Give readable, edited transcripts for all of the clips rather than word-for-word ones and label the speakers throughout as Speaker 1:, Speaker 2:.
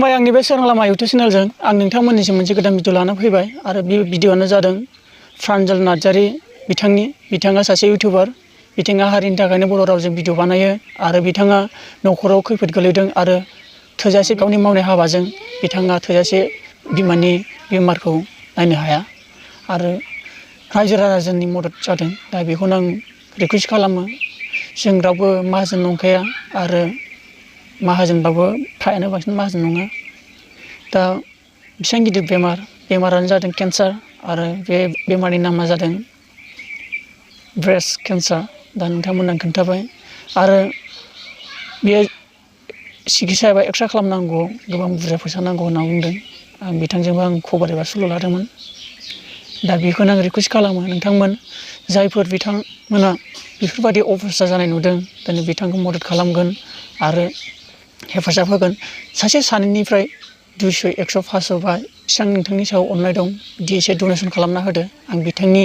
Speaker 1: खुलुमबाय आंनि बे सोरां लामा इउटुब चेनेलजों आं नोंथांमोननिसिम मोनसे गोदान भिडिअ लाना फैबाय आरो बे भिडिअआनो जादों प्रान्जल नार्जारि बिथाङा सासे इउटुबार बिथाङा हारिनि थाखायनो बर' रावजों भिडिअ बानायो आरो बिथाङा न'खराव खैफोद गोलैदों आरो थोजासे गावनि मावनाय हाबाजों बिथाङा थोजासे बिमानि बेमारखौ नायनो हाया आरो रायजो राजानि मदद जादों दा बेखौनो आं रिकुवेस्ट खालामो जों रावबो माहाजोन नंखाया आरो माहाजोनबाबो फ्रायानो बांसिन माहाजोन नङा दा बेसेबां गिदिर बेमारानो जादों केन्सार आरो बे बेमारनि नामा जादों ब्रेस्ट केन्सार दा नोंथांमोननो आं खोन्थाबाय आरो बे सिकित्सा एबा एक्सरे खालामनांगौ गोबां बुरजा फैसा नांगौ होनना बुंदों आं बिथांजोंबो आं खबर एबा सुलु लादोंमोन दा बेखौनो आं रिकुवेस्ट खालामो नोंथांमोन जायफोर बिथांमोना बेफोरबायदि अबस्था जानाय नुदों दिनै बिथांखौ मदद खालामगोन आरो हेफाजाब होगोन सासे सानैनिफ्राय 200 100 500 बा इसेबां नोंथांनि सायाव अननाय दं बिदि एसे डनेसन खालामना होदो आं बिथांनि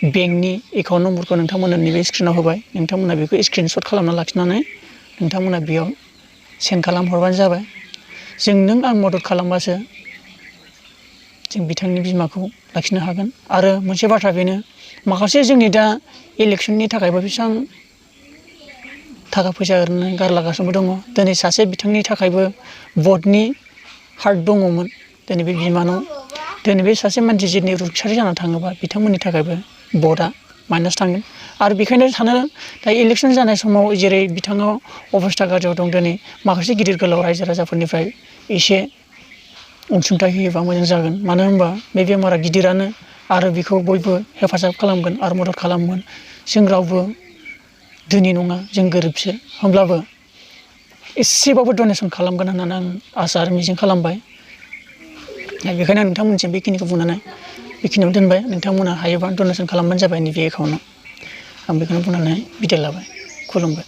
Speaker 1: बेंकनि एकाउन्ट नम्बरखौ नोंथांमोननो नैबे स्क्रिनाव होबाय नोंथांमोना बेखौ स्क्रिनशट खालामना लाखिनानै नोंथांमोना बेयाव सेन्ड खालामहरबानो जाबाय जों नों आं मदद खालामबासो जों बिथांनि बिमाखौ लाखिनो हागोन आरो मोनसे बाथ्रा बेनो माखासे जोंनि दा इलेक्सननि थाखायबो बेसेबां थाखा फैसा ओरैनो गारलागासिनो दङ दिनै सासे बिथांनि थाखायबो भटनि हार्ट दङमोन दिनै बे बिमानाव दिनै बे सासे मानसि जेरै रुंसारि जाना थाङोबा बिथांमोननि थाखायबो भटआ माइनास थांगोन आरो बेखायनो सानो दा इलेक्सन जानाय समाव जेरै बिथाङा अबस्था गाज्रियाव दं दिनै माखासे गिदिर गोलाव रायजो राजाफोरनिफ्राय एसे अनसुंथाइ होयोबा मोजां जागोन मानो होनबा बे बेमारा गिदिरानो आरो बेखौ बयबो हेफाजाब खालामगोन आरो मदद खालामगोन जों रावबो धोनि नङा जों गोरिबसो होमब्लाबो एसेबाबो डनेसन खालामगोन होननानै आं आसा आरो मिजिं खालामबाय बेखायनो आं नोंथांमोननिसिम बेखिनिखौ बुंनानै बेखिनियाव दोनबाय नोंथांमोना हायोबा डनेसन खालामबानो जाबाय नैबे एकाउन्टआव आं बेखौनो बुंनानै बिदाय लाबाय खुलुमबाय।